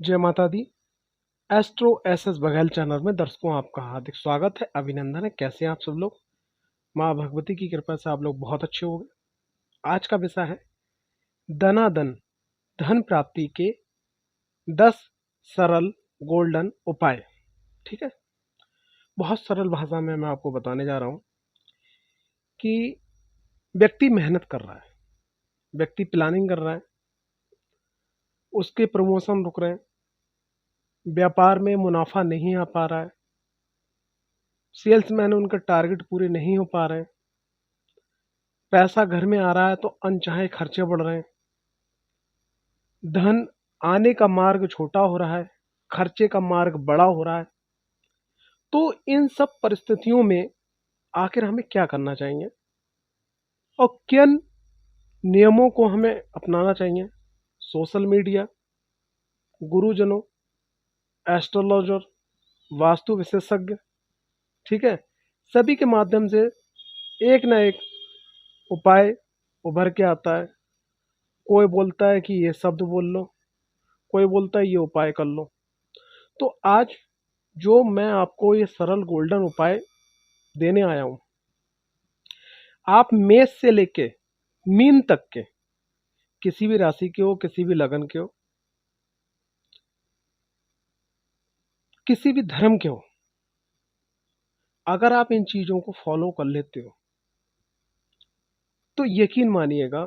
जय माता दी। Astro SS Baghel channel में दर्शकों आपका हार्दिक स्वागत है, अभिनंदन है। कैसे हैं आप सब लोग? माँ भगवती की कृपा से आप लोग बहुत अच्छे हो गए। आज का विषय है धनाधन धन प्राप्ति के 10 सरल गोल्डन उपाय। ठीक है, बहुत सरल भाषा में मैं आपको बताने जा रहा हूँ कि व्यक्ति मेहनत कर रहा है, व्यक्ति प्लानिंग कर रहा है, उसके प्रमोशन रुक रहे हैं, व्यापार में मुनाफा नहीं आ पा रहा है, सेल्समैन उनका टारगेट पूरे नहीं हो पा रहे हैं, पैसा घर में आ रहा है तो अनचाहे खर्चे बढ़ रहे हैं, धन आने का मार्ग छोटा हो रहा है, खर्चे का मार्ग बड़ा हो रहा है। तो इन सब परिस्थितियों में आखिर हमें क्या करना चाहिए और किन नियमों को हमें अपनाना चाहिए? सोशल मीडिया, गुरुजनों, एस्ट्रोलॉजर, वास्तु विशेषज्ञ, ठीक है, सभी के माध्यम से एक ना एक उपाय उभर के आता है। कोई बोलता है कि ये शब्द बोल लो, कोई बोलता है ये उपाय कर लो। तो आज जो मैं आपको ये सरल गोल्डन उपाय देने आया हूं, आप मेष से लेके मीन तक के, किसी भी राशि के हो, किसी भी लगन के हो, किसी भी धर्म के हो, अगर आप इन चीजों को फॉलो कर लेते हो तो यकीन मानिएगा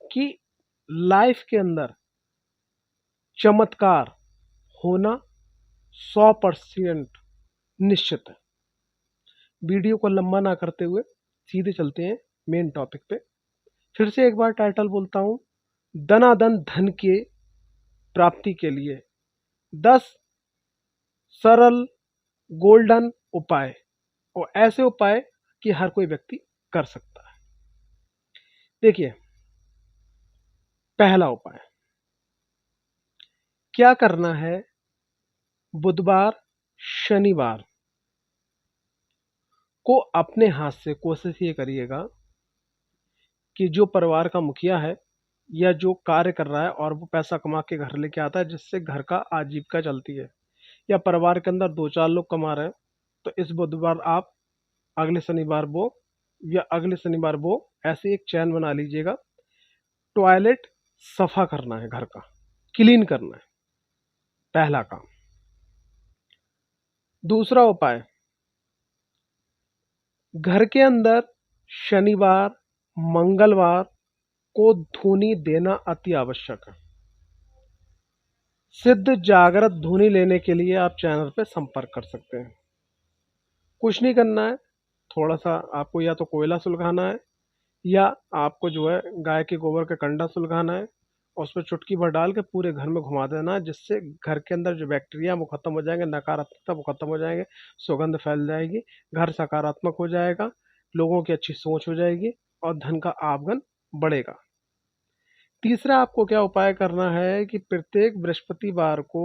कि लाइफ के अंदर चमत्कार होना 100% निश्चित है। वीडियो को लंबा ना करते हुए सीधे चलते हैं मेन टॉपिक पे। फिर से एक बार टाइटल बोलता हूं, धनाधन धन के प्राप्ति के लिए 10 सरल गोल्डन उपाय, और ऐसे उपाय कि हर कोई व्यक्ति कर सकता है। देखिए, पहला उपाय क्या करना है? बुधवार शनिवार को अपने हाथ से कोशिश ये करिएगा कि जो परिवार का मुखिया है या जो कार्य कर रहा है और वो पैसा कमा के घर लेके आता है जिससे घर का आजीविका चलती है, या परिवार के अंदर 2-4 लोग कमा रहे हैं, तो इस बुधवार आप अगले शनिवार वो या अगले शनिवार वो ऐसे एक चैन बना लीजिएगा। टॉयलेट सफा करना है, घर का क्लीन करना है, पहला काम। दूसरा उपाय, घर के अंदर शनिवार मंगलवार को धूनी देना अति आवश्यक है। सिद्ध जागृत धूनी लेने के लिए आप चैनल पे संपर्क कर सकते हैं। कुछ नहीं करना है, थोड़ा सा आपको या तो कोयला सुलगाना है या आपको जो है गाय के गोबर का कंडा सुलगाना है और उस पर चुटकी भर डाल के पूरे घर में घुमा देना है, जिससे घर के अंदर जो बैक्टीरिया वो खत्म हो जाएंगे, नकारात्मकता वो खत्म हो जाएंगे, सुगंध फैल जाएगी, घर सकारात्मक हो जाएगा, लोगों की अच्छी सोच हो जाएगी और धन का आगमन बढ़ेगा। तीसरा आपको क्या उपाय करना है कि प्रत्येक बृहस्पतिवार को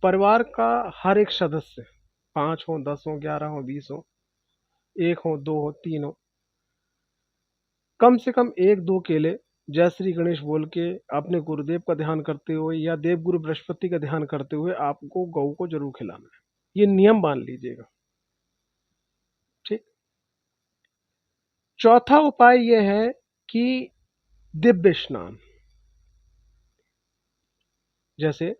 परिवार का हर एक सदस्य, 5 हो, 10 हो, 11 हो, 20 हो, 1 हो, 2 हो, 3 हो, कम से कम 1-2 केले जय श्री गणेश बोल के अपने गुरुदेव का ध्यान करते हुए या देव गुरु बृहस्पति का ध्यान करते हुए आपको गऊ को जरूर खिलाना है। ये नियम मान लीजिएगा, ठीक। चौथा उपाय यह है कि दिव्य स्नान, जैसे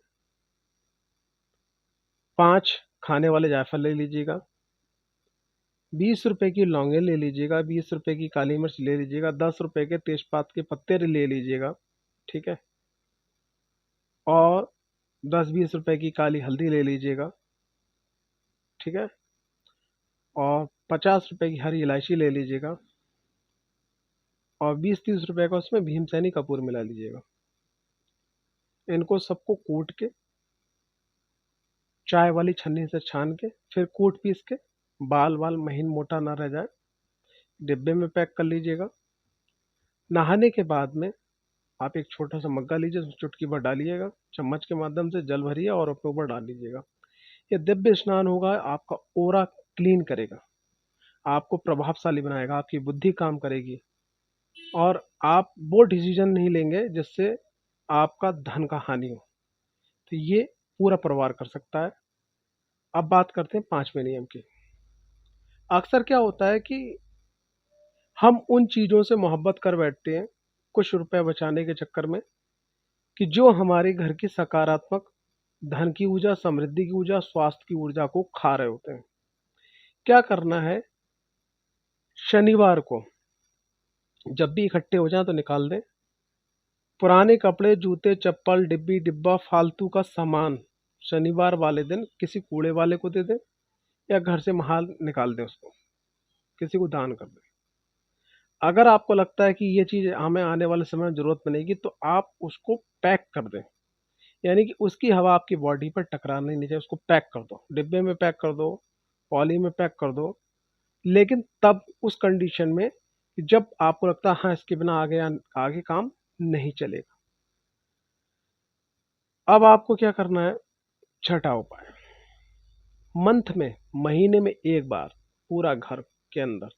5 खाने वाले जायफल ले लीजिएगा, 20 रुपए की लौंगे ले लीजिएगा, 20 रुपए की काली मिर्च ले लीजिएगा, 10 रुपए के तेजपात के पत्ते ले लीजिएगा, ठीक है, और 10-20 रुपए की काली हल्दी ले लीजिएगा, ठीक है, और 50 रुपए की हरी इलायची ले लीजिएगा और 20-30 रुपए का उसमें भीमसेनी कपूर मिला लीजिएगा। इनको सबको कूट के चाय वाली छन्नी से छान के फिर कूट पीस के, बाल बाल महीन मोटा ना रह जाए, डिब्बे में पैक कर लीजिएगा। नहाने के बाद में आप एक छोटा सा मग्गा लीजिए, उसमें चुटकी भर डालिएगा, चम्मच के माध्यम से जल भरिए और अपने ऊपर डाल लीजिएगा। ये दिव्य स्नान होगा, आपका ओरा क्लीन करेगा, आपको प्रभावशाली बनाएगा, आपकी बुद्धि काम करेगी और आप वो डिसीजन नहीं लेंगे जिससे आपका धन का हानि हो, तो ये पूरा परिवार कर सकता है। अब बात करते हैं 5वें नियम की। अक्सर क्या होता है कि हम उन चीज़ों से मोहब्बत कर बैठते हैं कुछ रुपए बचाने के चक्कर में, कि जो हमारे घर की सकारात्मक धन की ऊर्जा, समृद्धि की ऊर्जा, स्वास्थ्य की ऊर्जा को खा रहे होते हैं। क्या करना है, शनिवार को जब भी इकट्ठे हो जाएं तो निकाल दें। पुराने कपड़े, जूते, चप्पल, डिब्बी डिब्बा, फालतू का सामान शनिवार वाले दिन किसी कूड़े वाले को दे दें, या घर से बाहर निकाल दें, उसको किसी को दान कर दें। अगर आपको लगता है कि ये चीज़ हमें आने वाले समय में ज़रूरत बनेगी, तो आप उसको पैक कर दें, यानी कि उसकी हवा आपकी बॉडी पर टकराना नहीं चाहिए। उसको पैक कर दो, डिब्बे में पैक कर दो, पॉली में पैक कर दो, लेकिन तब उस कंडीशन में कि जब आपको लगता है हाँ इसके बिना आगे काम नहीं चलेगा। अब आपको क्या करना है, छठा उपाय, मंथ में, महीने में एक बार पूरा घर के अंदर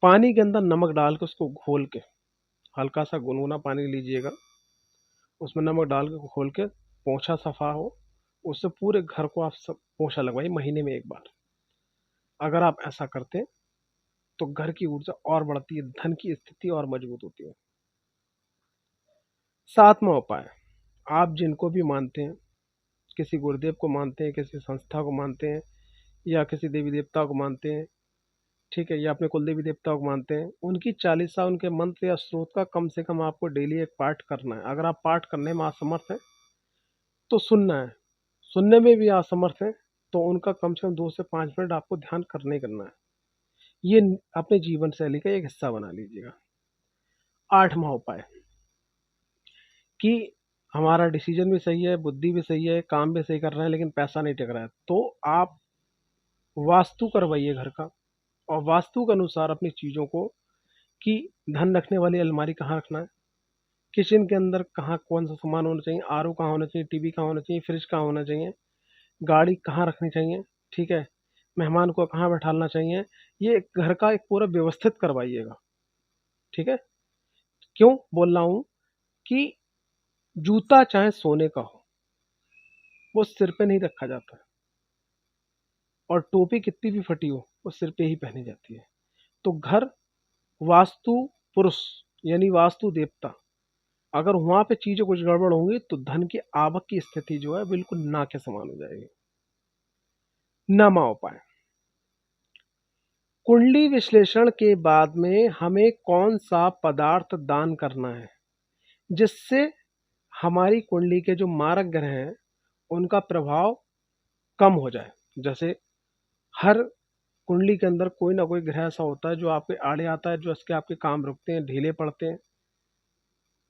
पानी के अंदर नमक डाल के उसको घोल के, हल्का सा गुनगुना पानी लीजिएगा, उसमें नमक डाल के घोल के, पोंछा सफा हो, उससे पूरे घर को आप सब पोंछा लगवाइए महीने में एक बार। अगर आप ऐसा करते हैं तो घर की ऊर्जा और बढ़ती है, धन की स्थिति और मजबूत होती है। 7वां उपाय, आप जिनको भी मानते हैं, किसी गुरुदेव को मानते हैं, किसी संस्था को मानते हैं, या किसी देवी देवता को मानते हैं, ठीक है, या अपने कुल देवी देवता को मानते हैं, उनकी चालीसा, उनके मंत्र या स्रोत का कम से कम आपको डेली एक पाठ करना है। अगर आप पाठ करने में असमर्थ हैं तो सुनना है, सुनने में भी असमर्थ हैं तो उनका कम से कम 2 से 5 मिनट आपको ध्यान करना ही करना है। ये अपने जीवन शैली का एक हिस्सा बना लीजिएगा। 8वां उपाय, कि हमारा डिसीजन भी सही है, बुद्धि भी सही है, काम भी सही कर रहे हैं, लेकिन पैसा नहीं टिक रहा है, तो आप वास्तु करवाइए घर का, और वास्तु के अनुसार अपनी चीज़ों को, कि धन रखने वाली अलमारी कहाँ रखना है, किचन के अंदर कहाँ कौन सा सामान होना चाहिए, आरओ कहाँ होना चाहिए, टीवी कहाँ होना चाहिए, फ्रिज कहाँ होना चाहिए, गाड़ी कहाँ रखनी चाहिए, ठीक है, मेहमान को कहाँ बैठाना चाहिए, ये घर का एक पूरा व्यवस्थित करवाइएगा। ठीक है, क्यों बोल रहा हूँ कि जूता चाहे सोने का हो, वो सिर पे नहीं रखा जाता है, और टोपी कितनी भी फटी हो वो सिर पे ही पहनी जाती है। तो घर वास्तु पुरुष यानी वास्तु देवता, अगर वहां पे चीजें कुछ गड़बड़ होंगी तो धन की आवक की स्थिति जो है बिल्कुल ना के समान हो जाएगी। 9वां उपाय, कुंडली विश्लेषण के बाद में हमें कौन सा पदार्थ दान करना है, जिससे हमारी कुंडली के जो मारक ग्रह हैं उनका प्रभाव कम हो जाए। जैसे हर कुंडली के अंदर कोई ना कोई ग्रह ऐसा होता है जो आपके आड़े आता है, जो इसके आपके काम रुकते हैं, ढीले पड़ते हैं,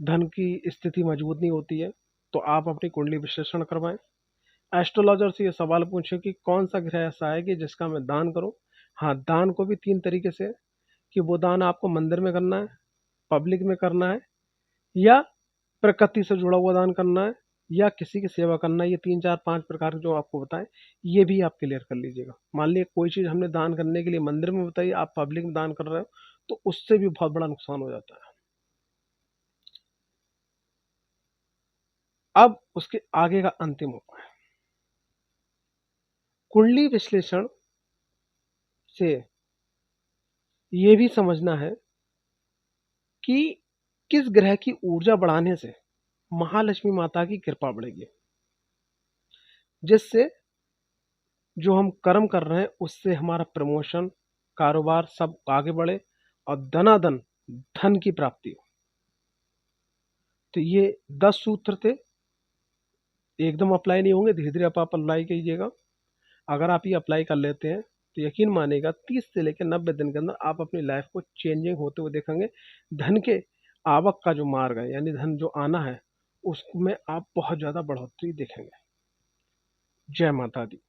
धन की स्थिति मजबूत नहीं होती है। तो आप अपनी कुंडली विश्लेषण करवाएं, एस्ट्रोलॉजर से ये सवाल पूछें कि कौन सा ग्रह ऐसा है कि जिसका मैं दान करूं। हाँ, दान को भी 3 तरीके से, कि वो दान आपको मंदिर में करना है, पब्लिक में करना है, या प्रकृति से जुड़ा हुआ दान करना है, या किसी की सेवा करना है। ये 3 4 5 प्रकार जो आपको बताएं, ये भी आप क्लियर कर लीजिएगा। मान लिया कोई चीज़ हमने दान करने के लिए मंदिर में बताई, आप पब्लिक में दान कर रहे हो, तो उससे भी बहुत बड़ा नुकसान हो जाता है। अब उसके आगे का अंतिम उपाय, कुंडली विश्लेषण से ये भी समझना है कि किस ग्रह की ऊर्जा बढ़ाने से महालक्ष्मी माता की कृपा बढ़ेगी, जिससे जो हम कर्म कर रहे हैं उससे हमारा प्रमोशन, कारोबार सब आगे बढ़े, और धनाधन, धन की प्राप्ति हो। तो ये 10 सूत्र थे, एकदम अप्लाई नहीं होंगे, धीरे धीरे आप अप्लाई कीजिएगा। अगर आप ये अप्लाई कर लेते हैं तो यकीन मानिएगा 30 से लेकर 90 दिन के अंदर आप अपनी लाइफ को चेंजिंग होते हुए देखेंगे। धन के आवक का जो मार्ग है, यानी धन जो आना है, उसमें आप बहुत ज़्यादा बढ़ोतरी देखेंगे। जय माता दी।